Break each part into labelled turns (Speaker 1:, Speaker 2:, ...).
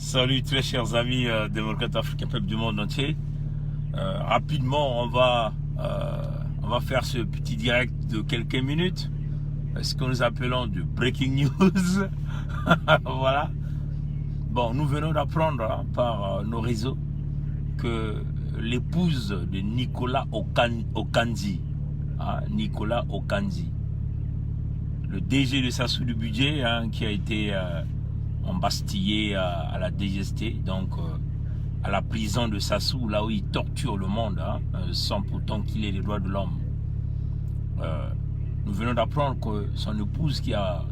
Speaker 1: Salut très chers amis démocrates africains, peuple du monde entier. Rapidement, on va faire ce petit direct de quelques minutes. Ce que nous appelons du breaking news. Voilà. Bon, nous venons d'apprendre par nos réseaux que l'épouse de Nicolas Okanzi, Nicolas Okanzi, le DG de Sassou du Budget, qui a été embastillé à la DGST, donc à la prison de Sassou, là où il torture le monde, sans pourtant qu'il ait les droits de l'homme. Nous venons d'apprendre que son épouse qui a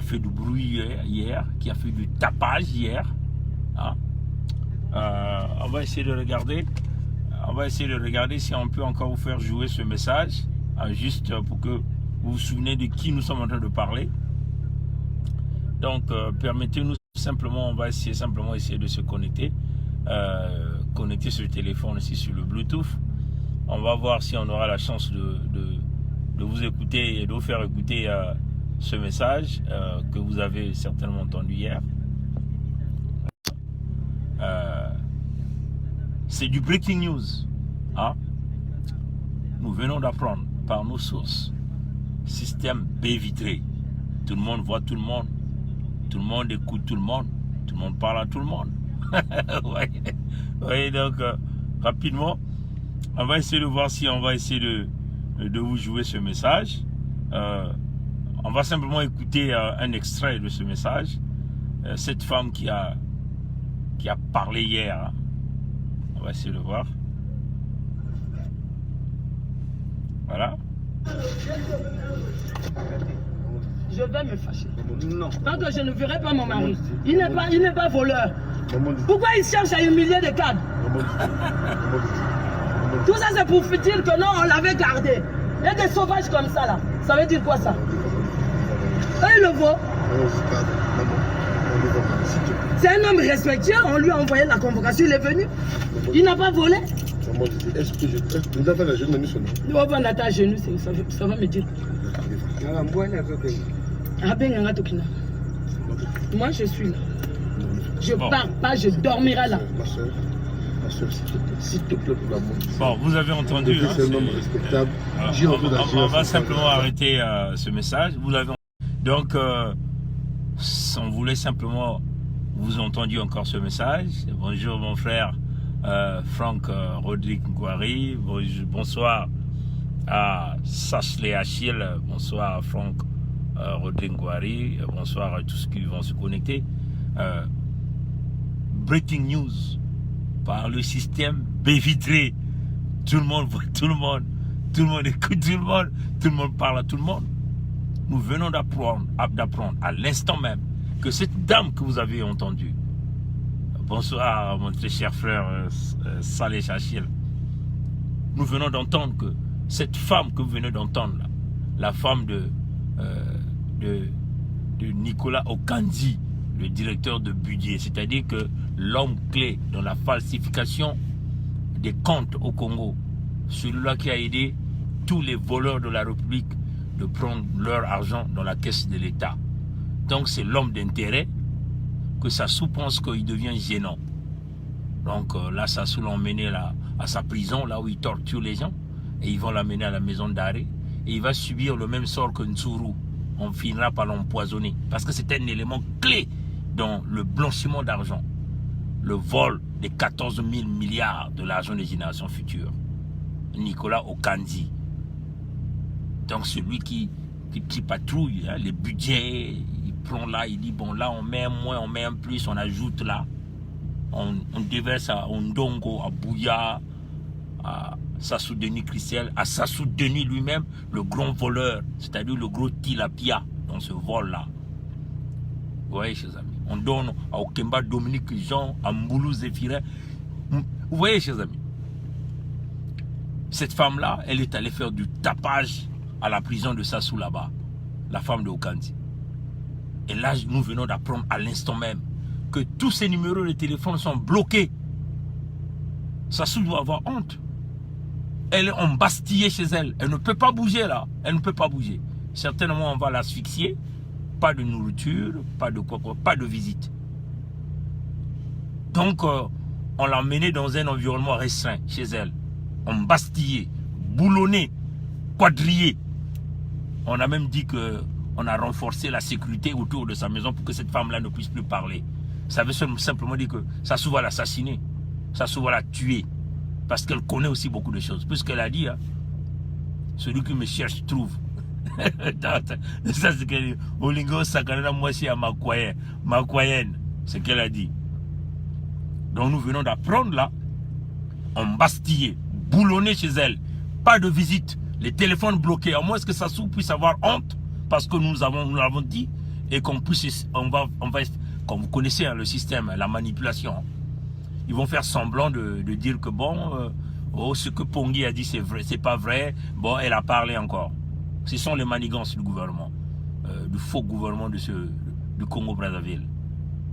Speaker 1: fait du bruit hier, qui a fait du tapage hier, on va essayer de regarder. On va essayer de regarder si on peut encore vous faire jouer ce message, juste pour que vous vous souvenez de qui nous sommes en train de parler. Donc, permettez-nous simplement, on va essayer de se connecter. Connecter sur le téléphone ici sur le Bluetooth. On va voir si on aura la chance de vous écouter et de vous faire écouter ce message que vous avez certainement entendu hier. C'est du breaking news. Nous venons d'apprendre par nos sources. Système baie vitrée. Tout le monde voit tout le monde. Tout le monde écoute tout le monde. Tout le monde parle à tout le monde. Oui, donc rapidement, on va essayer de voir si on va essayer de vous jouer ce message. On va simplement écouter un extrait de ce message. Cette femme qui a parlé hier. On va essayer de voir. Voilà.
Speaker 2: Je vais me fâcher. Non. Tant que je ne verrai pas mon mari. Il n'est pas voleur. Pourquoi il cherche à humilier des cadres? Tout ça c'est pour dire que non, on l'avait gardé. Il y a des sauvages comme ça là. Ça veut dire quoi ça? Et le vaut. C'est un homme respectueux, on lui a envoyé la convocation, il est venu. Il n'a pas volé.
Speaker 3: Est-ce que je dois faire la jeune amie seulement?
Speaker 2: Il va prendre à genoux, ça va me dire. Moi je suis là. Je pars pas, je dormirai là.
Speaker 3: Ma soeur, s'il te plaît, pour l'amour.
Speaker 1: Bon, vous avez entendu.
Speaker 3: C'est un homme respectable.
Speaker 1: On va simplement arrêter ce message. Vous l'avez. Donc, on voulait simplement vous entendu encore ce message. Bonjour mon frère Franck Rodrigue Ngouari. Bonsoir à Sachley Achille. Bonsoir à Franck Rodrigue Ngouari. Bonsoir à tous ceux qui vont se connecter. Breaking news par le système baie vitrée. Tout le monde voit tout le monde. Tout le monde écoute tout le monde. Tout le monde parle à tout le monde. Nous venons d'apprendre à l'instant même que cette dame que vous avez entendue, bonsoir mon très cher frère Saleh Chachil, nous venons d'entendre que cette femme que vous venez d'entendre, la femme de Nicolas Okanzi, le directeur de budget, c'est-à-dire que l'homme clé dans la falsification des comptes au Congo, celui-là qui a aidé tous les voleurs de la République de prendre leur argent dans la caisse de l'État. Donc c'est l'homme d'intérêt que Sassou pense qu'il devient gênant. Donc là, Sassou l'a emmené à sa prison, là où il torture les gens, et ils vont l'amener à la maison d'arrêt, et il va subir le même sort que Ntsuru. On finira par l'empoisonner, parce que c'est un élément clé dans le blanchiment d'argent, le vol des 14 000 milliards de l'argent des générations futures. Nicolas Okanzi. Donc celui qui patrouille les budgets, il prend là, il dit bon là on met un moins, on met un plus, on ajoute là, on déverse à Ondongo, à Bouya, à Sassou Denis Christel, à Sassou Denis lui-même, le grand voleur, c'est-à-dire le gros tilapia dans ce vol là. Vous voyez chers amis, on donne à Okemba Dominique Jean, à Mboulou Zéphirin. Vous voyez chers amis, cette femme là, elle est allée faire du tapage à la prison de Sassou là-bas, la femme de Okanzi. Et là, nous venons d'apprendre à l'instant même que tous ces numéros de téléphone sont bloqués. Sassou doit avoir honte. Elle est embastillée chez elle. Elle ne peut pas bouger là. Elle ne peut pas bouger. Certainement, on va l'asphyxier. Pas de nourriture, pas de quoi, pas de visite. Donc, on l'a emmenée dans un environnement restreint chez elle. Embastillée, boulonnée, quadrillée. On a même dit qu'on a renforcé la sécurité autour de sa maison pour que cette femme-là ne puisse plus parler. Ça veut simplement dire que Sassou va l'assassiner. Sassou va la tuer. Parce qu'elle connaît aussi beaucoup de choses. Puisqu'elle a dit, hein, celui qui me cherche trouve. Ça, c'est ce qu'elle dit. Olingo Sakanana Mwasi à Makwayen. C'est ce qu'elle a dit. Donc nous venons d'apprendre là, embastillé, boulonné chez elle. Pas de visite. Les téléphones bloqués. À moins que Sassou puisse avoir honte. Parce que nous l'avons dit. Et qu'on puisse, on va, comme vous connaissez hein, le système, la manipulation. Ils vont faire semblant de dire que bon, ce que Pongui a dit c'est vrai, c'est pas vrai. Bon, elle a parlé encore. Ce sont les manigances du gouvernement, du faux gouvernement du Congo-Brazzaville.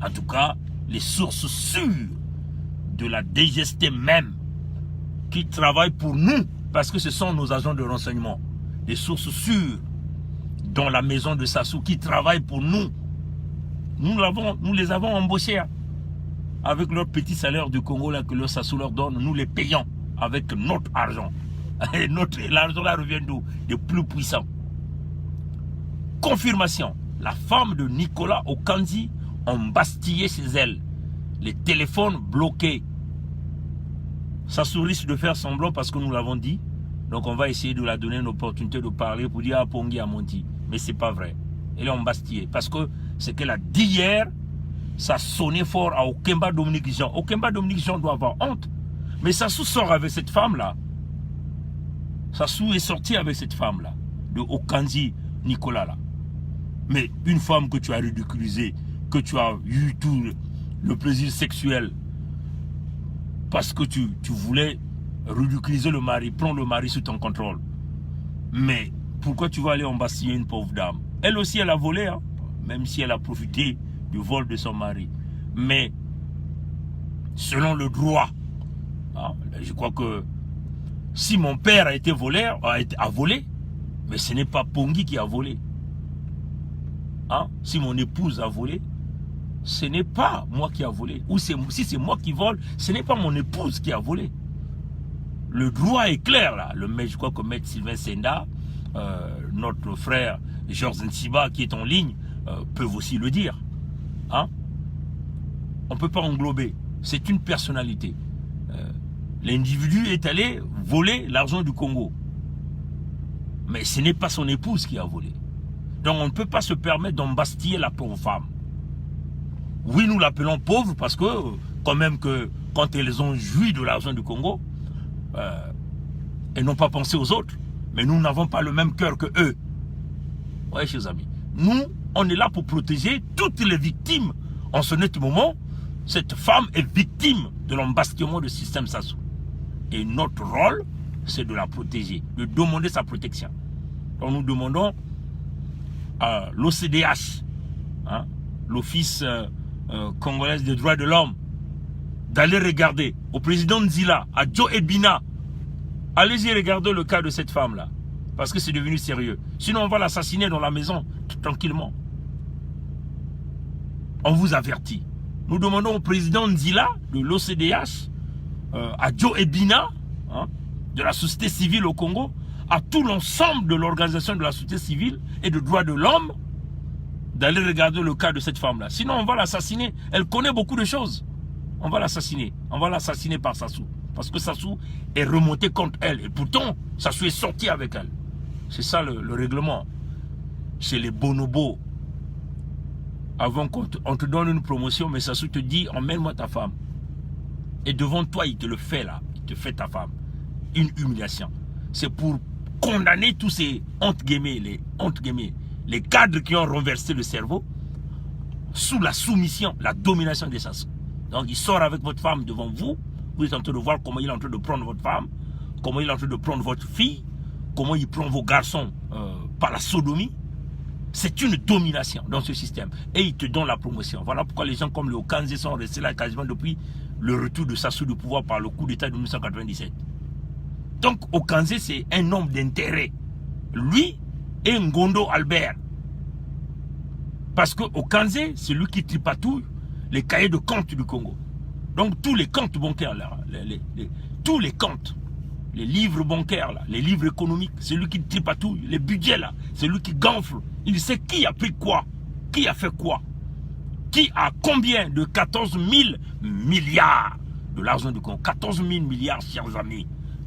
Speaker 1: En tout cas, les sources sûres de la DGST même, qui travaillent pour nous, parce que ce sont nos agents de renseignement, des sources sûres dans la maison de Sassou, qui travaillent pour nous. Nous les avons embauchés. Hein. Avec leur petit salaire du Congo là, que le Sassou leur donne, nous les payons avec notre argent. Et l'argent là revient d'où? Des plus puissants. Confirmation. La femme de Nicolas Okanzi embastillée chez elle. Les téléphones bloqués. Sassou risque de faire semblant parce que nous l'avons dit. Donc on va essayer de la donner une opportunité de parler pour dire ah Pongui a menti. Mais c'est pas vrai. Elle est embastillée. Parce que ce qu'elle a dit hier, ça sonnait fort à Okemba Dominique Jean. Okemba Dominique Jean doit avoir honte. Mais Sassou sort avec cette femme-là. Sassou est sorti avec cette femme-là. De Okanzi Nicolas là. Mais une femme que tu as ridiculisée, que tu as eu tout le plaisir sexuel, parce que tu voulais ridiculiser le mari, prendre le mari sous ton contrôle. Mais pourquoi tu vas aller embastiller une pauvre dame? Elle aussi, elle a volé, hein, même si elle a profité du vol de son mari. Mais selon le droit, hein, je crois que si mon père a été voleur, a volé, mais ce n'est pas Pongui qui a volé. Hein? Si mon épouse a volé, ce n'est pas moi qui a volé. Ou si c'est moi qui vole, ce n'est pas mon épouse qui a volé. Le droit est clair là. Je crois que Maître Sylvain Senda, notre frère Georges Nsiba qui est en ligne, peuvent aussi le dire. Hein? On ne peut pas englober. C'est une personnalité. L'individu est allé voler l'argent du Congo. Mais ce n'est pas son épouse qui a volé. Donc on ne peut pas se permettre d'embastiller la pauvre femme. Oui, nous l'appelons pauvre parce que, quand même que, quand elles ont joui de l'argent du Congo, elles n'ont pas pensé aux autres. Mais nous n'avons pas le même cœur que eux. Oui, chers amis. Nous, on est là pour protéger toutes les victimes. En ce net moment, cette femme est victime de l'embastionnement du système Sassou. Et notre rôle, c'est de la protéger, de demander sa protection. Donc nous demandons à l'OCDH, hein, l'Office congolais des droits de l'homme, d'aller regarder, au président Nzila, à Joe Ebina, allez-y regarder le cas de cette femme-là, parce que c'est devenu sérieux. Sinon on va l'assassiner dans la maison, tranquillement. On vous avertit. Nous demandons au président Nzila, de l'OCDH, à Joe Ebina, hein, de la société civile au Congo, à tout l'ensemble de l'organisation de la société civile et de droits de l'homme, d'aller regarder le cas de cette femme-là. Sinon, on va l'assassiner. Elle connaît beaucoup de choses. On va l'assassiner. On va l'assassiner par Sassou. Parce que Sassou est remonté contre elle. Et pourtant, Sassou est sorti avec elle. C'est ça le règlement. C'est les bonobos. Avant qu'on te donne une promotion, mais Sassou te dit, emmène-moi ta femme. Et devant toi, il te le fait là. Il te fait ta femme. Une humiliation. C'est pour condamner tous ces les cadres qui ont renversé le cerveau sous la soumission, la domination des Sassou. Donc il sort avec votre femme devant vous. Vous êtes en train de voir comment il est en train de prendre votre femme, comment il est en train de prendre votre fille, comment il prend vos garçons par la sodomie. C'est une domination dans ce système. Et il te donne la promotion. Voilà pourquoi les gens comme le Okanzi sont restés là quasiment depuis le retour de Sassou du pouvoir par le coup d'État de 1997. Donc Okanzi, c'est un homme d'intérêt. Lui et Ngondo Albert. Parce que Okanzi, c'est lui qui tripatouille les cahiers de compte du Congo. Donc tous les comptes bancaires, là, tous les comptes, les livres bancaires, là, les livres économiques, c'est lui qui tripatouille, les budgets, là, c'est lui qui gonfle. Il sait qui a pris quoi, qui a fait quoi, qui a combien de 14 000 milliards de l'argent du Congo. 14 000 milliards, chers amis.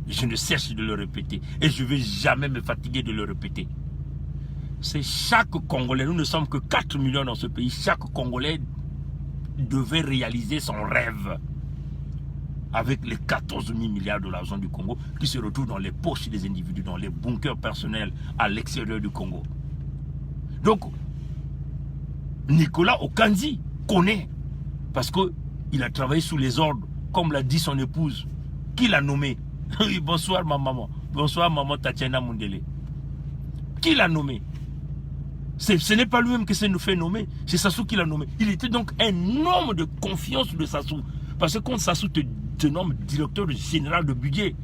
Speaker 1: Je ne cesse de le répéter. Et je ne vais jamais me fatiguer de le répéter. C'est chaque Congolais, nous ne sommes que 4 millions dans ce pays, chaque Congolais devait réaliser son rêve avec les 14 000 milliards de l'argent du Congo qui se retrouvent dans les poches des individus, dans les bunkers personnels à l'extérieur du Congo. Donc, Nicolas Okanzi connaît, parce qu'il a travaillé sous les ordres, comme l'a dit son épouse, qui l'a nommé. Oui, bonsoir ma maman, bonsoir maman Tatiana Mundele. Qui l'a nommé? Ce n'est pas lui-même qui s'est fait nommer, c'est Sassou qui l'a nommé. Il était donc un homme de confiance de Sassou. Parce que quand Sassou te nomme directeur général de budget,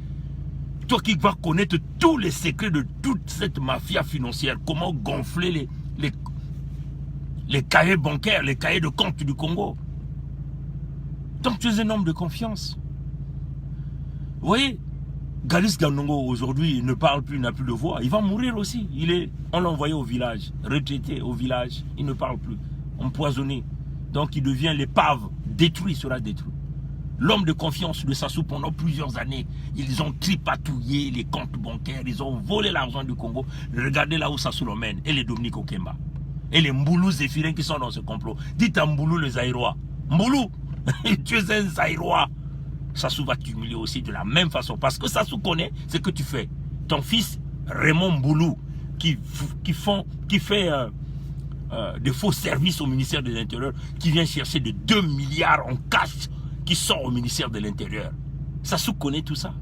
Speaker 1: toi qui vas connaître tous les secrets de toute cette mafia financière, comment gonfler les cahiers bancaires, les cahiers de compte du Congo. Donc tu es un homme de confiance. Vous voyez, Galis Ganongo aujourd'hui ne parle plus, n'a plus de voix. Il va mourir aussi. On l'a envoyé au village, retraité au village. Il ne parle plus, empoisonné. Donc il devient l'épave, détruit, sera détruit. L'homme de confiance de Sassou pendant plusieurs années, ils ont tripatouillé les comptes bancaires, ils ont volé l'argent du Congo. Regardez là où Sassou l'emmène, et les Dominique Okemba. Et les Mboulou Zéphirins qui sont dans ce complot. Dites à Mboulou le Zaïrois. Mboulou, tu es un Zaïrois. Sassou va t'humilier aussi de la même façon. Parce que Sassou connaît ce que tu fais. Ton fils Raymond Mboulou, qui fait des faux services au ministère de l'Intérieur, qui vient chercher de 2 milliards en cash, qui sort au ministère de l'Intérieur. Sassou connaît tout ça.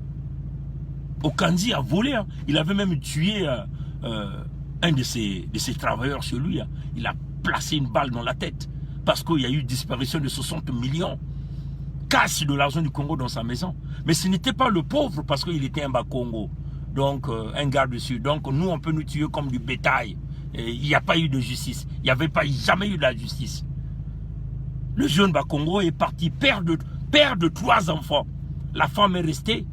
Speaker 1: Okanzi a volé. Hein. Il avait même tué un de ses travailleurs chez lui. Hein. Il a placé une balle dans la tête. Parce qu'il y a eu disparition de 60 millions. Casse de l'argent du Congo dans sa maison. Mais ce n'était pas le pauvre parce qu'il était un Bas-Congo. Donc, un garde-dessus. Donc, nous, on peut nous tuer comme du bétail. Il n'y a pas eu de justice. Il n'y avait jamais eu de la justice. Le jeune Bas-Congo est parti, père de 3 enfants. La femme est restée.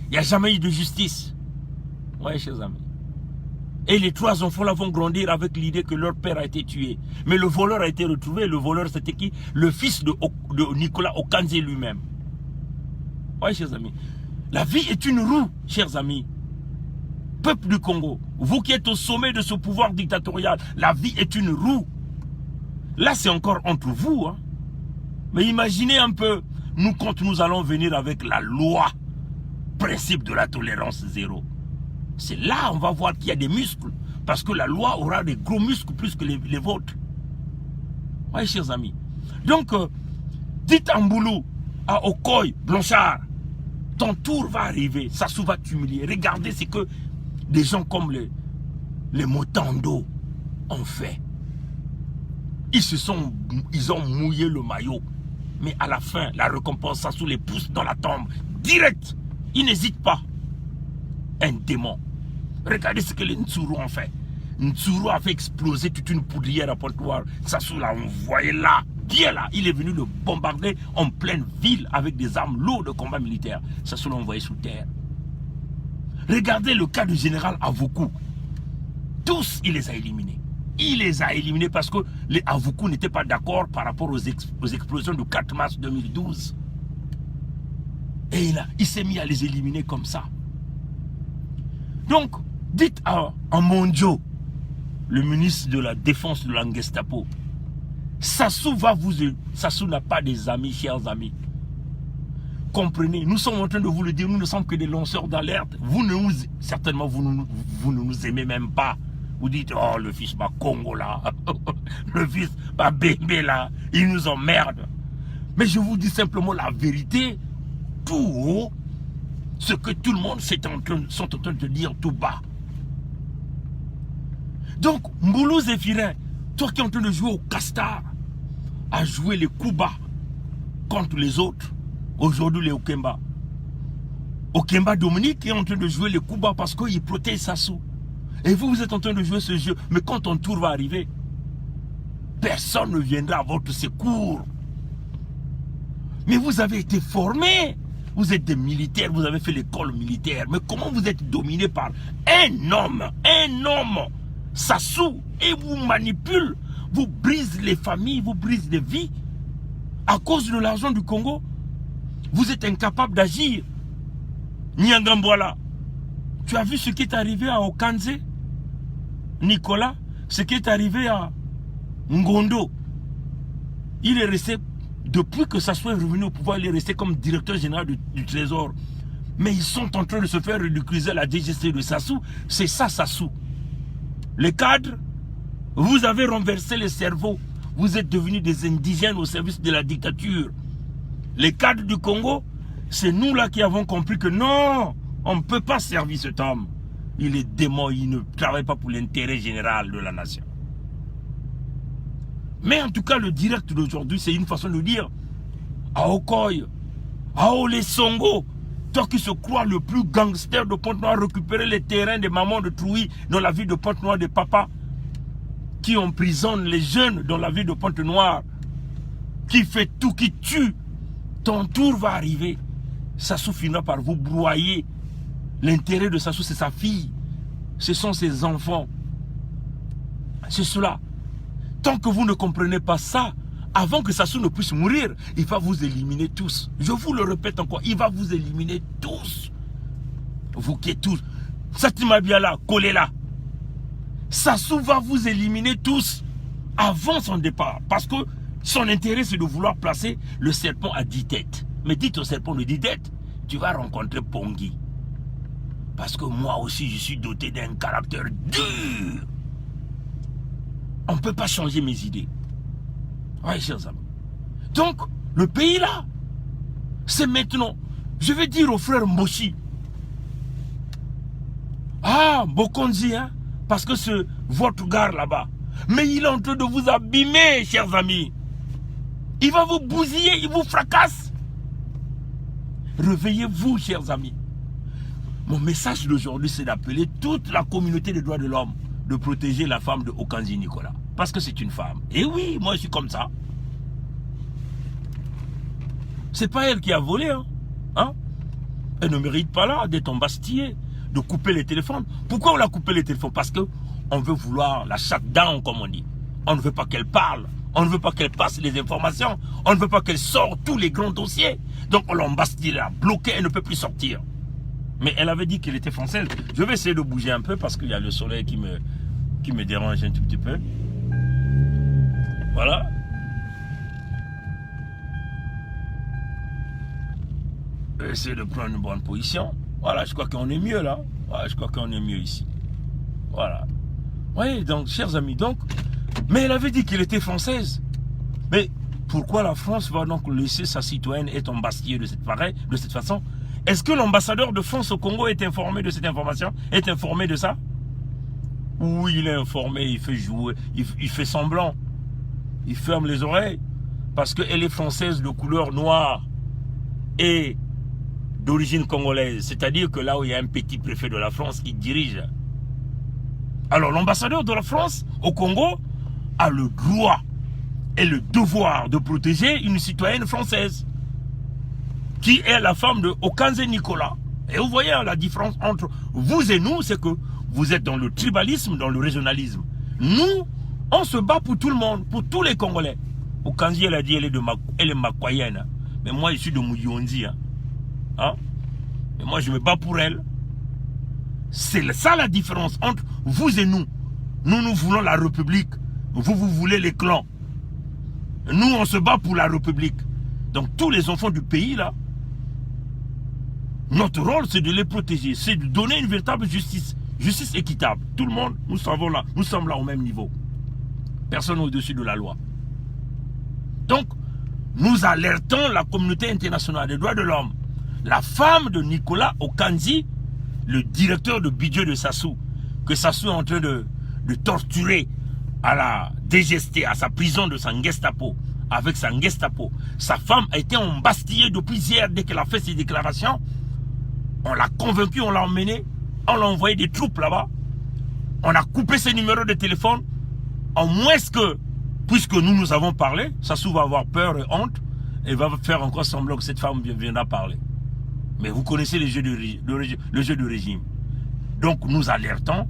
Speaker 1: Il n'y a jamais eu de justice. Oui, chers amis. Et les 3 enfants là vont grandir avec l'idée que leur père a été tué. Mais le voleur a été retrouvé. Le voleur, c'était qui? Le fils de Nicolas Okanzi lui-même. Oui, chers amis. La vie est une roue, chers amis. Peuple du Congo, vous qui êtes au sommet de ce pouvoir dictatorial, la vie est une roue. Là, c'est encore entre vous. Hein. Mais imaginez un peu, nous, quand nous allons venir avec la loi, principe de la tolérance zéro. C'est là on va voir qu'il y a des muscles. Parce que la loi aura des gros muscles plus que les vôtres. Oui, chers amis. Donc, dites à Mboulou, à Okoy, Blanchard, ton tour va arriver. Sassou va t'humilier. Regardez ce que des gens comme les Motando ont fait. Ils ont mouillé le maillot. Mais à la fin, la récompense, Sassou les pousse dans la tombe. Direct. Ils n'hésitent pas. Un démon. Regardez ce que les Ntsuru ont fait. Ntsuru a fait exploser toute une poudrière à Pointe-Noire. Sassou l'a envoyé là, bien là. Il est venu le bombarder en pleine ville avec des armes lourdes de combat militaire. Sassou l'a envoyé sous terre. Regardez le cas du général Avoukou. Tous, il les a éliminés. Il les a éliminés parce que les Avoukou n'étaient pas d'accord par rapport aux explosions du 4 mars 2012. Et il s'est mis à les éliminer comme ça. Donc, dites à Mondio, le ministre de la Défense de la Gestapo, Sassou Sassou n'a pas des amis, chers amis. Comprenez, nous sommes en train de vous le dire, nous ne sommes que des lanceurs d'alerte. Certainement, vous ne nous aimez même pas. Vous dites, oh, le fils Congo là, le fils Bébé là, il nous emmerde. Mais je vous dis simplement la vérité, tout haut, ce que tout le monde sont en train de dire tout bas. Donc, Mboulou Zéphirin, toi qui es en train de jouer au castar, à jouer les coups bas contre les autres, aujourd'hui les Okemba. Okemba Dominique est en train de jouer les coups bas parce qu'il protège Sassou. Et vous êtes en train de jouer ce jeu. Mais quand ton tour va arriver, personne ne viendra à votre secours. Mais vous avez été formés. Vous êtes des militaires, vous avez fait l'école militaire. Mais comment vous êtes dominé par un homme, Sassou, et vous manipule, vous brise les familles, vous brise les vies à cause de l'argent du Congo? Vous êtes incapable d'agir. Nyangambwala, tu as vu ce qui est arrivé à Okanze, Nicolas, ce qui est arrivé à Ngondo. Il est resté, depuis que Sassou est revenu au pouvoir, il est resté comme directeur général du Trésor. Mais ils sont en train de se faire ridiculiser la DGC de Sassou. C'est ça, Sassou. Les cadres, vous avez renversé les cerveaux. Vous êtes devenus des indigènes au service de la dictature. Les cadres du Congo, c'est nous là qui avons compris que non, on ne peut pas servir cet homme. Il est démon, il ne travaille pas pour l'intérêt général de la nation. Mais en tout cas, le direct d'aujourd'hui, c'est une façon de dire à Okoye, à Ole Songo, toi qui se crois le plus gangster de Pointe-Noire, récupérer les terrains des mamans de Trouy dans la ville de Pointe-Noire, des papas qui emprisonnent les jeunes dans la ville de Pointe-Noire, qui fait tout, qui tue. Ton tour va arriver. Sassou finira par vous broyer. L'intérêt de Sassou, c'est sa fille. Ce sont ses enfants. C'est cela. Tant que vous ne comprenez pas ça, avant que Sassou ne puisse mourir, il va vous éliminer tous. Je vous le répète encore, il va vous éliminer tous. Vous qui êtes tous. Satima Biala, Kolela. Sassou va vous éliminer tous avant son départ. Parce que son intérêt, c'est de vouloir placer le serpent à 10 têtes. Mais dites au serpent de 10 têtes, tu vas rencontrer Pongui. Parce que moi aussi, je suis doté d'un caractère dur. On ne peut pas changer mes idées. Oui, chers amis. Donc, le pays là, c'est maintenant. Je vais dire au frère Mboshi. Ah, Bokonzi, hein, parce que c'est votre gare là-bas. Mais il est en train de vous abîmer, chers amis. Il va vous bousiller, il vous fracasse. Réveillez-vous, chers amis. Mon message d'aujourd'hui, c'est d'appeler toute la communauté des droits de l'homme de protéger la femme de Okanzi Nicolas. Parce que c'est une femme. Et oui, moi je suis comme ça. C'est pas elle qui a volé. Hein? Elle ne mérite pas là d'être embastillée, de couper les téléphones. Pourquoi on a coupé les téléphones? Parce qu'on veut vouloir la shut down, comme on dit. On ne veut pas qu'elle parle. On ne veut pas qu'elle passe les informations. On ne veut pas qu'elle sorte tous les grands dossiers. Donc on l'a embastillée là, bloquée, elle ne peut plus sortir. Mais elle avait dit qu'elle était française. Je vais essayer de bouger un peu parce qu'il y a le soleil qui me dérange un tout petit peu. Voilà. Je vais essayer de prendre une bonne position. Voilà, je crois qu'on est mieux là. Voilà, je crois qu'on est mieux ici. Voilà. Oui, donc, chers amis, donc... Mais elle avait dit qu'elle était française. Mais pourquoi la France va donc laisser sa citoyenne être embastillée de cette façon? Est-ce que l'ambassadeur de France au Congo est informé de cette information? Est informé de ça? Oui, il est informé, il fait jouer, il fait semblant. Il ferme les oreilles. Parce qu'elle est française de couleur noire et d'origine congolaise. C'est-à-dire que là où il y a un petit préfet de la France qui dirige. Alors l'ambassadeur de la France au Congo a le droit et le devoir de protéger une citoyenne française qui est la femme de Okanze Nicolas. Et vous voyez la différence entre vous et nous, c'est que vous êtes dans le tribalisme, dans le régionalisme. Nous, on se bat pour tout le monde, pour tous les Congolais. Okanze, elle a dit, elle est makoyenne. Hein. Mais moi, je suis de Mouyonzi. Hein? Et moi, je me bats pour elle. C'est ça la différence entre vous et nous. Nous, nous voulons la République. Vous, vous voulez les clans. Nous, on se bat pour la République. Donc, tous les enfants du pays, là, notre rôle, c'est de les protéger. C'est de donner une véritable justice. Justice équitable. Tout le monde, nous sommes là au même niveau. Personne au-dessus de la loi. Donc, nous alertons la communauté internationale des droits de l'homme. La femme de Nicolas Okanzi, le directeur de budget de Sassou, que Sassou est en train de torturer à la DGST, à sa prison de sa Gestapo, avec sa Gestapo. Sa femme a été embastillée depuis hier, dès qu'elle a fait ses déclarations. On l'a convaincu, on l'a emmené, on l'a envoyé des troupes là-bas. On a coupé ses numéros de téléphone. En moins que, puisque nous avons parlé, Sassou va avoir peur et honte. et va faire encore semblant que cette femme viendra parler. Mais vous connaissez le jeu de régime. Donc nous alertons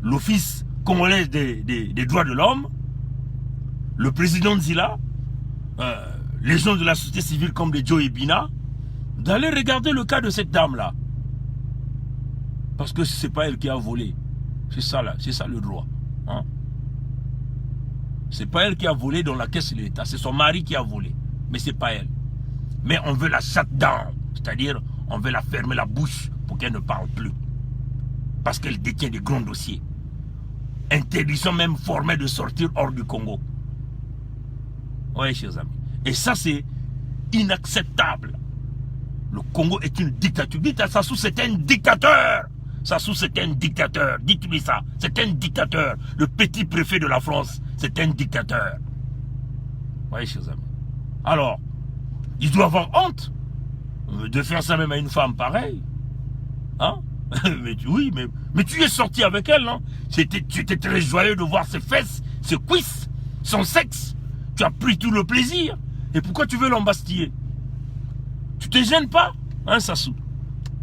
Speaker 1: l'Office congolais des droits de l'homme, le président Nzila, les gens de la société civile comme les Joe Ebina, d'aller regarder le cas de cette dame-là. Parce que ce n'est pas elle qui a volé. C'est ça là, c'est ça le droit. Hein? C'est pas elle qui a volé dans la caisse de l'État, c'est son mari qui a volé. Mais c'est pas elle. Mais on veut la shut down, c'est-à-dire on veut la fermer la bouche pour qu'elle ne parle plus. Parce qu'elle détient des grands dossiers. Interdiction même formelle de sortir hors du Congo. Oui, chers amis. Et ça, c'est inacceptable. Le Congo est une dictature. Dites à Sassou, c'est un dictateur. Sassou, c'est un dictateur. Dites-lui ça. C'est un dictateur. Le petit préfet de la France, c'est un dictateur. Oui, chers amis. Alors, il doit avoir honte de faire ça même à une femme pareille. Hein? Oui, mais tu es sorti avec elle, non? Tu étais très joyeux de voir ses fesses, ses cuisses, son sexe. Tu as pris tout le plaisir. Et pourquoi tu veux l'embastiller? Tu te gênes pas, hein, Sassou?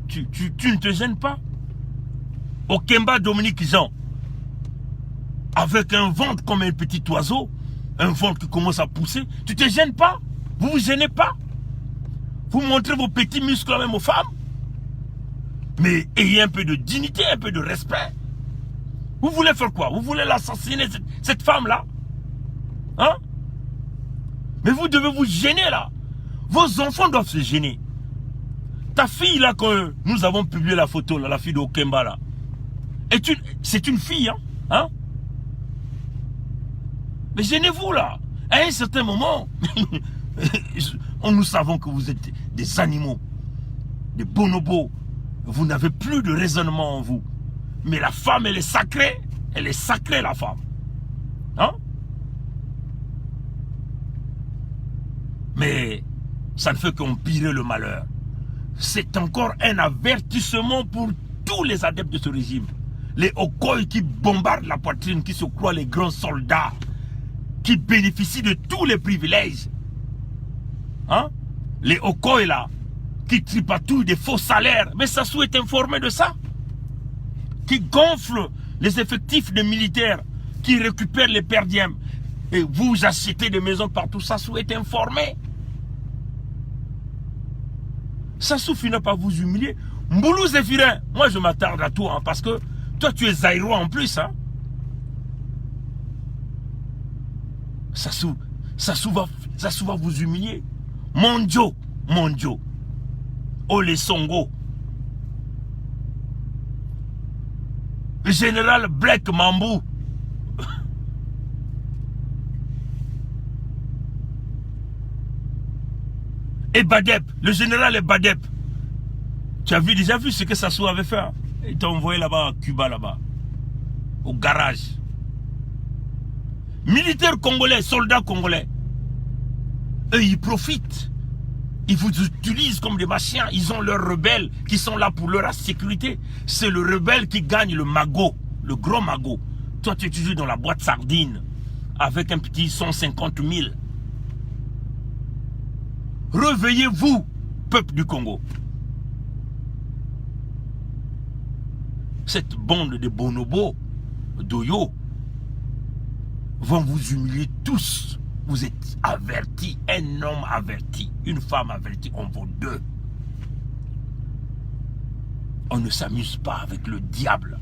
Speaker 1: Tu ne te gênes pas? Au Kemba Dominique Jean, avec un ventre comme un petit oiseau, un ventre qui commence à pousser, tu te gênes pas? Vous vous gênez pas? Vous montrez vos petits muscles même aux femmes? Mais ayez un peu de dignité, un peu de respect. Vous voulez faire quoi? Vous voulez l'assassiner, cette femme-là? Hein? Mais vous devez vous gêner là. Vos enfants doivent se gêner. Ta fille là, quand nous avons publié la photo, là, la fille de Okemba là, c'est une fille, hein? Mais gênez-vous là. À un certain moment, nous savons que vous êtes des animaux, des bonobos. Vous n'avez plus de raisonnement en vous. Mais la femme, elle est sacrée. Elle est sacrée, la femme. Hein? Mais ça ne fait qu'empirer le malheur. C'est encore un avertissement pour tous les adeptes de ce régime. Les Okoy qui bombardent la poitrine, qui se croient les grands soldats, qui bénéficient de tous les privilèges. Hein? Les Okoy là, qui tripatouillent des faux salaires. Mais Sassou est informé de ça. Qui gonfle les effectifs de militaires, qui récupèrent les perdièmes. Et vous achetez des maisons partout. Sassou est informé. Sassou finit par vous humilier. Mboulou Zéphirin, moi je m'attarde à toi, hein, parce que toi tu es Zaïrois en plus. Hein. Sassou va vous humilier. Mondio. Ole Songo. Le général Black Mambou. Et Badep, le général Badep. Tu as déjà vu ce que Sassou avait fait? Il t'a envoyé là-bas à Cuba, là-bas. Au garage. Militaires congolais, soldats congolais. Eux, ils profitent. Ils vous utilisent comme des machins. Ils ont leurs rebelles qui sont là pour leur sécurité. C'est le rebelle qui gagne le magot, le gros magot. Toi, tu es toujours dans la boîte sardine avec un petit 150 000. Réveillez-vous, peuple du Congo. Cette bande de bonobos, d'Oyo, vont vous humilier tous. Vous êtes avertis, un homme averti, une femme avertie, on vaut deux. On ne s'amuse pas avec le diable.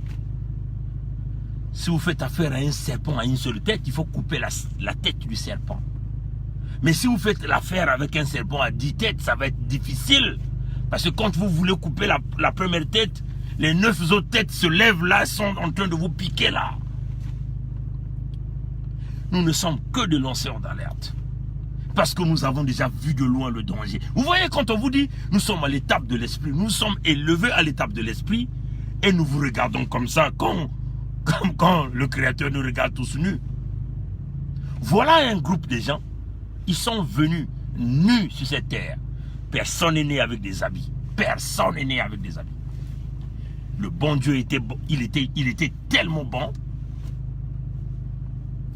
Speaker 1: Si vous faites affaire à un serpent à une seule tête, il faut couper la tête du serpent. Mais si vous faites l'affaire avec un serpent à 10 têtes, ça va être difficile. Parce que quand vous voulez couper la première tête, les 9 autres têtes se lèvent là, sont en train de vous piquer là. Nous ne sommes que des lanceurs d'alerte. Parce que nous avons déjà vu de loin le danger. Vous voyez, quand on vous dit, nous sommes à l'étape de l'esprit, nous sommes élevés à l'étape de l'esprit, et nous vous regardons comme ça, comme quand le Créateur nous regarde tous nus. Voilà un groupe de gens, ils sont venus nus sur cette terre. Personne n'est né avec des habits. Personne n'est né avec des habits. Le bon Dieu était bon, il était tellement bon.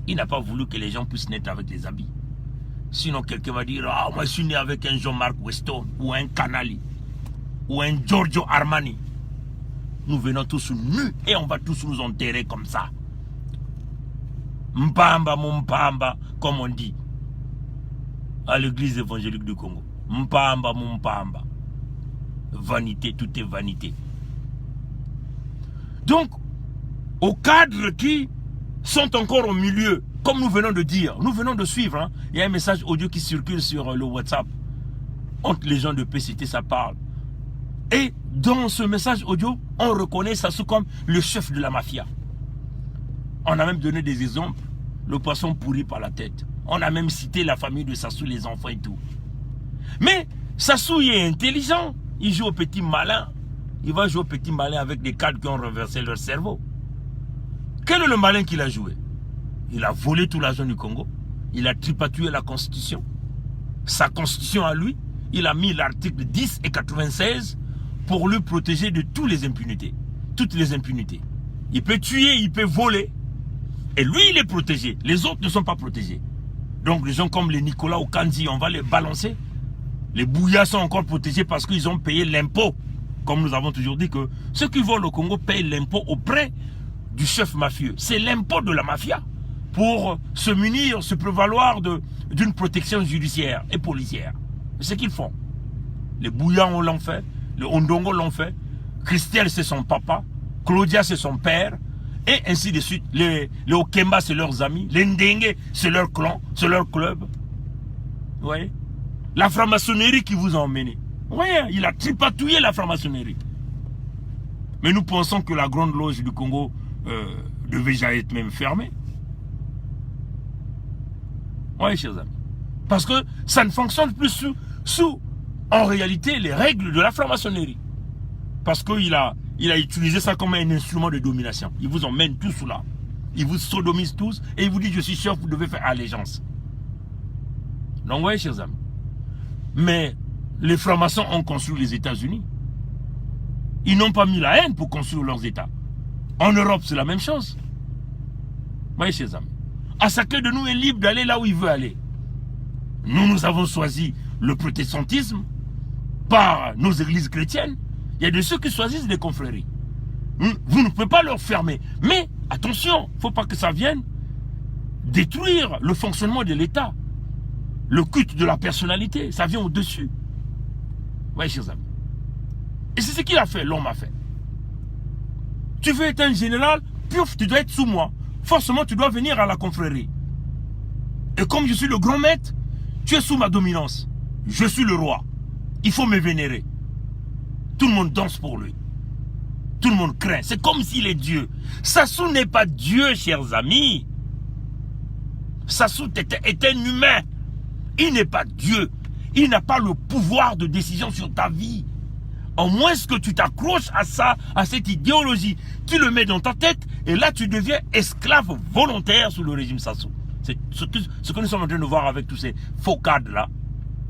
Speaker 1: Il n'a pas voulu que les gens puissent naître avec des habits. Sinon, quelqu'un va dire, ah, moi je suis né avec un Jean-Marc Weston, ou un Canali, ou un Giorgio Armani. Nous venons tous nus et on va tous nous enterrer comme ça. Mpamba, Mpamba, comme on dit à l'église évangélique du Congo. Mpamba, Mpamba. Vanité, tout est vanité. Donc, aux cadres qui sont encore au milieu, comme nous venons de dire, nous venons de suivre, hein, il y a un message audio qui circule sur le WhatsApp. Entre les gens de PCT, ça parle. Et dans ce message audio, on reconnaît Sassou comme le chef de la mafia. On a même donné des exemples. Le poisson pourri par la tête. On a même cité la famille de Sassou, les enfants et tout. Mais Sassou est intelligent. Il joue au petit malin. Il va jouer au petit malin avec des cadres qui ont renversé leur cerveau. Quel est le malin qu'il a joué? Il a volé tout l'argent du Congo. Il a tripatouillé la constitution. Sa constitution à lui. Il a mis l'article 10 et 96 pour lui protéger de toutes les impunités. Toutes les impunités. Il peut tuer, il peut voler. Et lui, il est protégé. Les autres ne sont pas protégés. Donc, les gens comme les Nicolas Okanzi, on va les balancer. Les Bouya sont encore protégés parce qu'ils ont payé l'impôt. Comme nous avons toujours dit que ceux qui volent au Congo payent l'impôt auprès du chef mafieux. C'est l'impôt de la mafia pour se munir, se prévaloir d'une protection judiciaire et policière. C'est ce qu'ils font. Les Bouya l'ont fait, les Ondongo l'ont fait, Christelle c'est son papa, Claudia c'est son père, et ainsi de suite. Les Okemba c'est leurs amis, les Ndenge c'est leur clan, c'est leur club. Vous voyez? La franc-maçonnerie qui vous a emmené. Vous voyez, il a tripatouillé la franc-maçonnerie. Mais nous pensons que la grande loge du Congo devait déjà être même fermée. Oui, chers amis. Parce que ça ne fonctionne plus sous en réalité, les règles de la franc-maçonnerie. Parce qu'il a utilisé ça comme un instrument de domination. Il vous emmène tous là. Il vous sodomise tous et il vous dit, je suis sûr, vous devez faire allégeance. Donc, vous voyez, chers amis. Mais les francs-maçons ont construit les États-Unis. Ils n'ont pas mis la haine pour construire leurs États. En Europe, c'est la même chose. Vous voyez, chers amis. À chacun de nous est libre d'aller là où il veut aller. Nous avons choisi le protestantisme par nos églises chrétiennes. Il y a de ceux qui choisissent des confréries. Vous ne pouvez pas leur fermer. Mais attention, il ne faut pas que ça vienne détruire le fonctionnement de l'État. Le culte de la personnalité, ça vient au-dessus. Vous voyez, chers amis. Et c'est ce qu'il a fait, l'homme a fait. Tu veux être un général, piouf, tu dois être sous moi. Forcément, tu dois venir à la confrérie. Et comme je suis le grand maître, tu es sous ma dominance. Je suis le roi. Il faut me vénérer. Tout le monde danse pour lui. Tout le monde craint. C'est comme s'il est Dieu. Sassou n'est pas Dieu, chers amis. Sassou est un humain. Il n'est pas Dieu. Il n'a pas le pouvoir de décision sur ta vie. Au moins que tu t'accroches à ça, à cette idéologie. Tu le mets dans ta tête et là tu deviens esclave volontaire sous le régime Sassou. C'est ce que nous sommes en train de voir avec tous ces faux cadres là.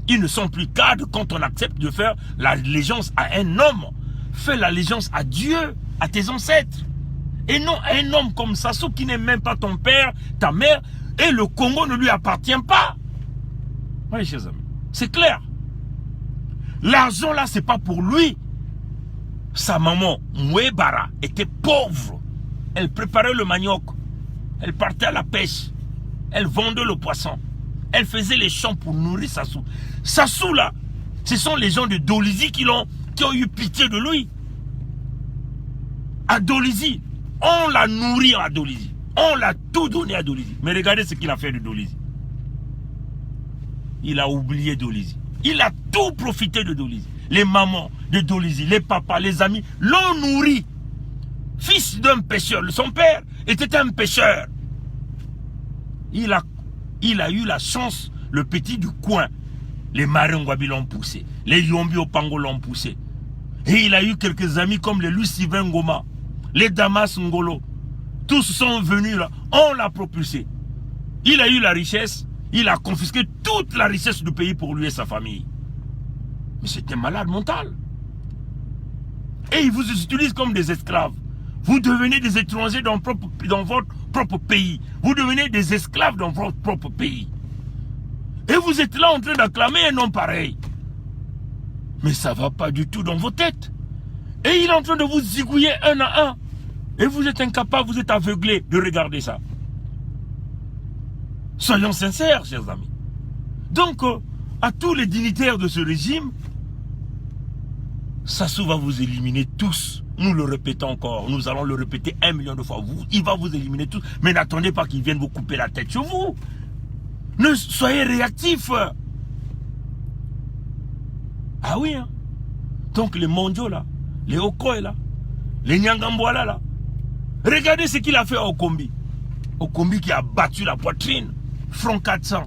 Speaker 1: Ils ne sont plus cadres quand on accepte de faire l'allégeance à un homme. Fais l'allégeance à Dieu, à tes ancêtres. Et non à un homme comme Sassou qui n'est même pas ton père, ta mère, et le Congo ne lui appartient pas. Oui, chers amis, c'est clair. L'argent là, c'est pas pour lui. Sa maman, Mouébara, était pauvre. Elle préparait le manioc. Elle partait à la pêche. Elle vendait le poisson. Elle faisait les champs pour nourrir Sassou. Sassou là, ce sont les gens de Dolizy qui ont eu pitié de lui. À Dolizy, on l'a nourri à Dolizy. On l'a tout donné à Dolizy. Mais regardez ce qu'il a fait de Dolizy. Il a oublié Dolizy. Il a tout profité de Dolizy. Les mamans de Dolizy, les papas, les amis l'ont nourri. Fils d'un pêcheur. Son père était un pêcheur. Il a eu la chance, le petit du coin. Les Marengwabi l'ont poussé. Les Yombi Opango l'ont poussé. Et il a eu quelques amis comme les Lucivin Ngoma, les Damas Ngolo. Tous sont venus là. On l'a propulsé. Il a eu la richesse. Il a confisqué toute la richesse du pays pour lui et sa famille. Mais c'est un malade mental. Et il vous utilise comme des esclaves. Vous devenez des étrangers dans votre propre pays. Vous devenez des esclaves dans votre propre pays. Et vous êtes là en train d'acclamer un homme pareil. Mais ça ne va pas du tout dans vos têtes. Et il est en train de vous zigouiller un à un. Et vous êtes incapable, vous êtes aveuglé de regarder ça. Soyons sincères, chers amis. Donc, à tous les dignitaires de ce régime, Sassou va vous éliminer tous. Nous le répétons encore. Nous allons le répéter 1 million de fois. Il va vous éliminer tous. Mais n'attendez pas qu'il vienne vous couper la tête sur vous. Ne soyez réactifs. Ah oui, hein. Donc les mondiaux là, les Okoye là, les Nyangambwala là. Regardez ce qu'il a fait à Okombi. Okombi qui a battu la poitrine. Front 400.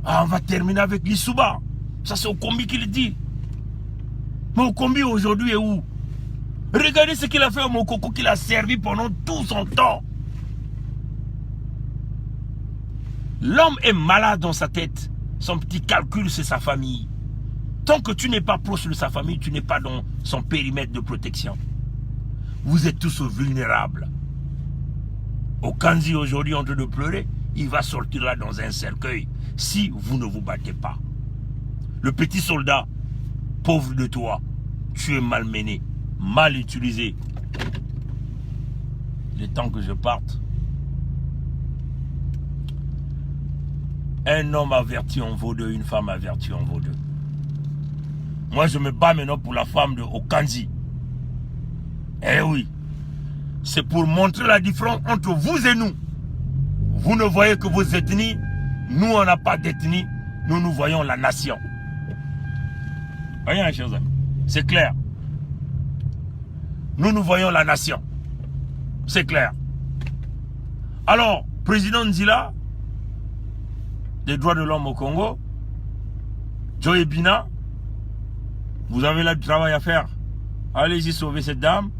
Speaker 1: Ah, on va terminer avec l'Issouba. Ça c'est Okombi qui le dit. Mais Okombi aujourd'hui est où? Regardez ce qu'il a fait à Mokoko, qu'il a servi pendant tout son temps. L'homme est malade dans sa tête. Son petit calcul, c'est sa famille. Tant que tu n'es pas proche de sa famille, tu n'es pas dans son périmètre de protection. Vous êtes tous vulnérables. Okanzi aujourd'hui en train de pleurer, il va sortir là dans un cercueil si vous ne vous battez pas. Le petit soldat, pauvre de toi, tu es malmené, mal utilisé. Il est temps que je parte. Un homme averti en vaut deux, une femme avertie en vaut deux. Moi, je me bats maintenant pour la femme de Okanzi. Eh oui, c'est pour montrer la différence entre vous et nous. Vous ne voyez que vos ethnies, nous, on n'a pas d'ethnie, nous voyons la nation. Voyez, chers amis, c'est clair. Nous voyons la nation. C'est clair. Alors, président Nzila, des droits de l'homme au Congo, Joe Bina, vous avez là du travail à faire. Allez-y sauver cette dame.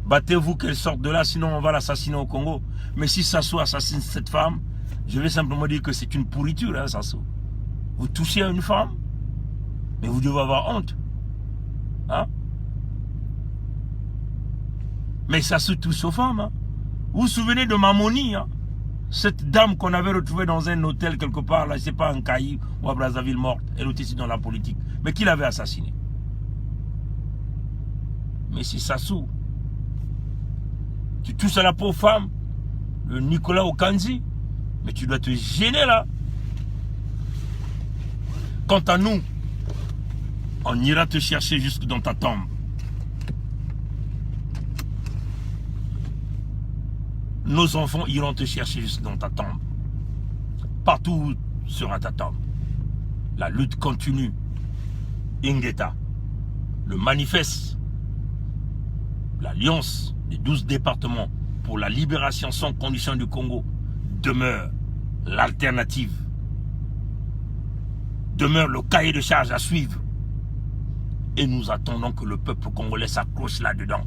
Speaker 1: Battez-vous qu'elle sorte de là, sinon on va l'assassiner au Congo. Mais si Sassou assassine cette femme, je vais simplement dire que c'est une pourriture, hein, Sassou. Vous touchez à une femme, mais vous devez avoir honte. Hein? Mais Sassou touche aux femmes. Hein? Vous vous souvenez de Mamoni, hein? Cette dame qu'on avait retrouvée dans un hôtel quelque part, là, je ne sais pas, en Caï ou à Brazzaville morte, elle était ici dans la politique, mais qui l'avait assassinée? Mais c'est Sassou. Tu touches à la pauvre femme, le Nicolas Okanzi, mais tu dois te gêner là. Quant à nous, on ira te chercher jusque dans ta tombe. Nos enfants iront te chercher jusque dans ta tombe. Partout sera ta tombe. La lutte continue. Ingeta, le manifeste, l'alliance des 12 départements pour la libération sans condition du Congo demeure l'alternative. Demeure le cahier de charge à suivre. Et nous attendons que le peuple congolais s'accroche là-dedans.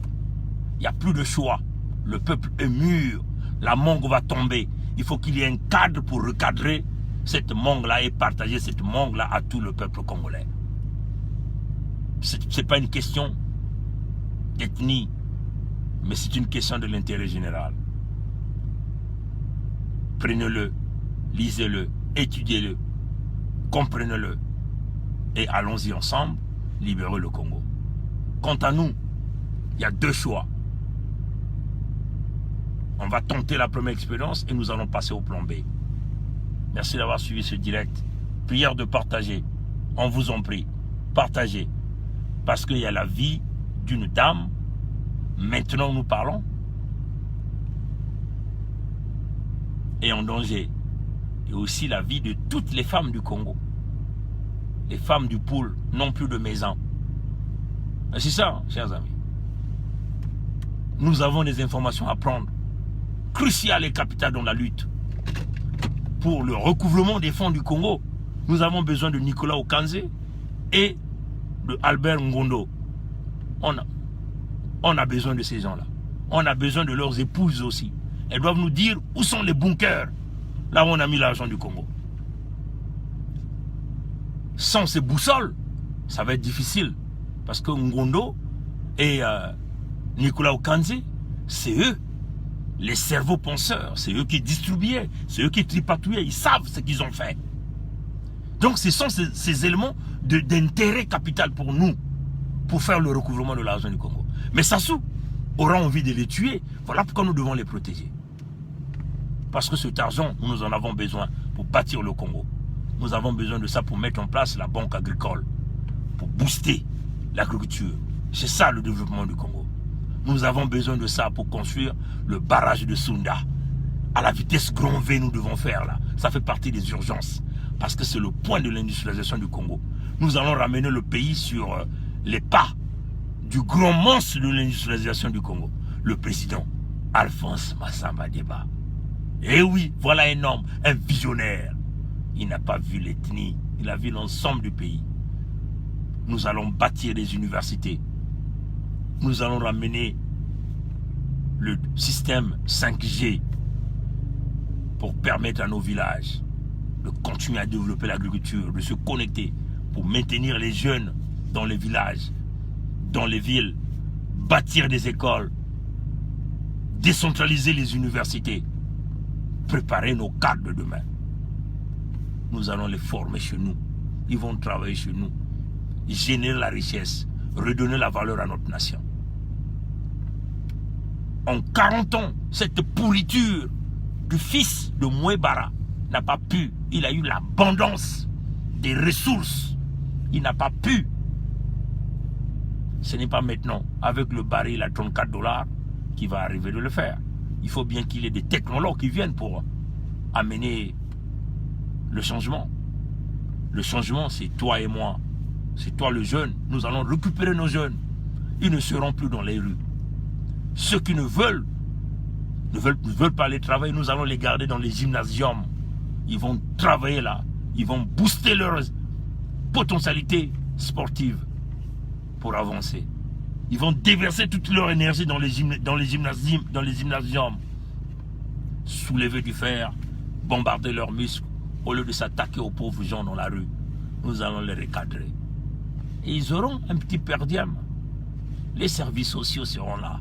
Speaker 1: Il n'y a plus de choix. Le peuple est mûr. La mangue va tomber. Il faut qu'il y ait un cadre pour recadrer cette mangue-là et partager cette mangue-là à tout le peuple congolais. Ce n'est pas une question d'ethnie, mais c'est une question de l'intérêt général. Prenez-le, lisez-le, étudiez-le, comprenez-le et allons-y ensemble, libérer le Congo. Quant à nous, il y a deux choix. On va tenter la première expérience et nous allons passer au plan B. Merci d'avoir suivi ce direct. Prière de partager. On vous en prie. Partagez. Parce qu'il y a la vie d'une dame. Maintenant nous parlons. Et en danger. Et aussi la vie de toutes les femmes du Congo. Les femmes du pôle n'ont plus de maison. C'est ça, chers amis. Nous avons des informations à prendre. Cruciales et capitales dans la lutte. Pour le recouvrement des fonds du Congo, nous avons besoin de Nicolas Okanzi et de Albert Ngondo. On a besoin de ces gens-là. On a besoin de leurs épouses aussi. Elles doivent nous dire où sont les bunkers, là où on a mis l'argent du Congo. Sans ces boussoles, ça va être difficile. Parce que Ngondo et Nicolas Okanzi, c'est eux les cerveaux penseurs, c'est eux qui distribuaient, c'est eux qui tripatouillaient, ils savent ce qu'ils ont fait. Donc ce sont ces éléments d'intérêt capital pour nous, pour faire le recouvrement de l'argent du Congo. Mais Sassou aura envie de les tuer, voilà pourquoi nous devons les protéger. Parce que cet argent, nous en avons besoin pour bâtir le Congo. Nous avons besoin de ça pour mettre en place la banque agricole, pour booster l'agriculture. C'est ça le développement du Congo. Nous avons besoin de ça pour construire le barrage de Sunda. À la vitesse grand V, nous devons faire là. Ça fait partie des urgences. Parce que c'est le point de l'industrialisation du Congo. Nous allons ramener le pays sur les pas du grand monstre de l'industrialisation du Congo. Le président Alphonse Massamba Deba. Et oui, voilà un homme, un visionnaire. Il n'a pas vu l'ethnie, il a vu l'ensemble du pays. Nous allons bâtir des universités. Nous allons ramener le système 5G pour permettre à nos villages de continuer à développer l'agriculture, de se connecter pour maintenir les jeunes dans les villages, dans les villes, bâtir des écoles, décentraliser les universités, préparer nos cadres de demain. Nous allons les former chez nous. Ils vont travailler chez nous, générer la richesse, redonner la valeur à notre nation. En 40 ans, cette pourriture du fils de Mouébara n'a pas pu. Il a eu l'abondance des ressources. Il n'a pas pu. Ce n'est pas maintenant, avec le baril à 34 $, qu'il va arriver de le faire. Il faut bien qu'il y ait des technologues qui viennent pour amener le changement. Le changement, c'est toi et moi. C'est toi le jeune. Nous allons récupérer nos jeunes. Ils ne seront plus dans les rues. Ceux qui ne veulent pas aller travailler, nous allons les garder dans les gymnasiums. Ils vont travailler là. Ils vont booster leur potentialité sportive pour avancer. Ils vont déverser toute leur énergie dans les gymnasiums. Soulever du fer, bombarder leurs muscles, au lieu de s'attaquer aux pauvres gens dans la rue. Nous allons les recadrer. Et ils auront un petit per diem. Les services sociaux seront là.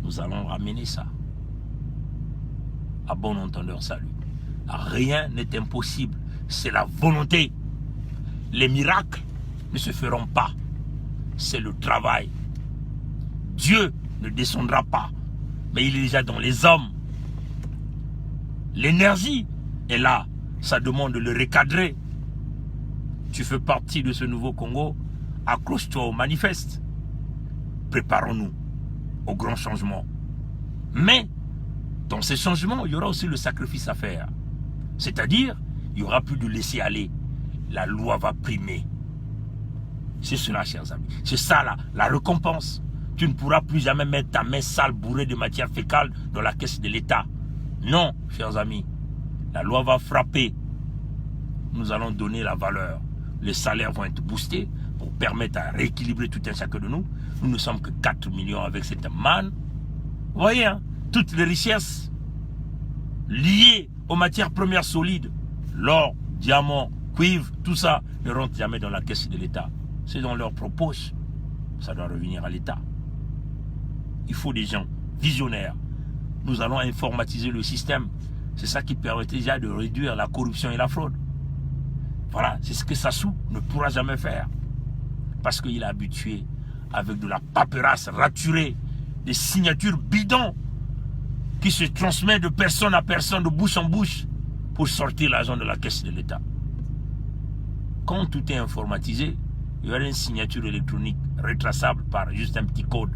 Speaker 1: Nous allons ramener ça. À bon entendeur, salut. Rien n'est impossible. C'est la volonté. Les miracles ne se feront pas. C'est le travail. Dieu ne descendra pas. Mais il est déjà dans les hommes. L'énergie est là. Ça demande de le recadrer. Tu fais partie de ce nouveau Congo. Accroche-toi au manifeste. Préparons-nous au grand changement. Mais, dans ces changements, il y aura aussi le sacrifice à faire. C'est-à-dire, il n'y aura plus de laisser aller. La loi va primer. C'est cela, chers amis. C'est ça, la récompense. Tu ne pourras plus jamais mettre ta main sale bourrée de matière fécale dans la caisse de l'État. Non, chers amis. La loi va frapper. Nous allons donner la valeur. Les salaires vont être boostés pour permettre à rééquilibrer tout un chacun de nous. Nous ne sommes que 4 millions avec cette manne. Vous voyez, hein, toutes les richesses liées aux matières premières solides, l'or, diamant, cuivre, tout ça ne rentre jamais dans la caisse de l'État. C'est dans leur propos. Ça doit revenir à l'État. Il faut des gens visionnaires. Nous allons informatiser le système. C'est ça qui permet déjà de réduire la corruption et la fraude. Voilà, c'est ce que Sassou ne pourra jamais faire. Parce qu'il est habitué avec de la paperasse raturée, des signatures bidons qui se transmettent de personne à personne, de bouche en bouche, pour sortir l'argent de la caisse de l'État. Quand tout est informatisé, il y aura une signature électronique retraçable par juste un petit code.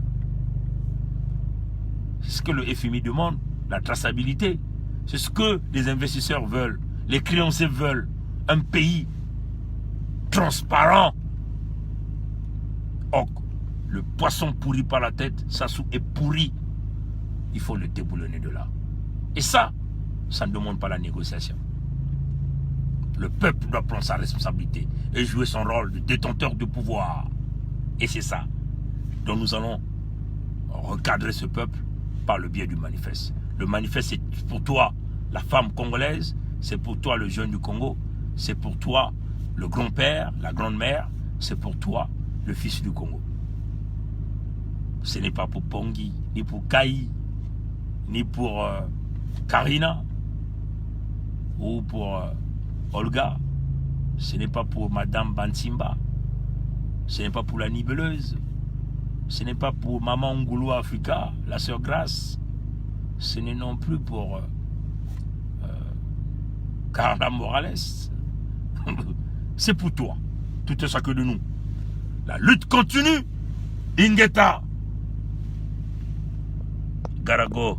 Speaker 1: C'est ce que le FMI demande, la traçabilité. C'est ce que les investisseurs veulent, les créanciers veulent. Un pays transparent. Or, le poisson pourri par la tête, Sassou est pourri. Il faut le déboulonner de là. Et ça ne demande pas la négociation. Le peuple doit prendre sa responsabilité et jouer son rôle de détenteur de pouvoir. Et c'est ça dont nous allons recadrer ce peuple par le biais du manifeste. Le manifeste, c'est pour toi, la femme congolaise, c'est pour toi, le jeune du Congo, c'est pour toi, le grand-père, la grande-mère, c'est pour toi, le fils du Congo. Ce n'est pas pour Pongui, ni pour Kaï, ni pour Karina, ou pour Olga. Ce n'est pas pour Madame Bansimba. Ce n'est pas pour la nibeleuse. Ce n'est pas pour Maman Ngoulou Africa, la sœur Grace. Ce n'est non plus pour Carla Morales. C'est pour toi. Tout est chacun de nous. La lutte continue. Ingeta. Garago.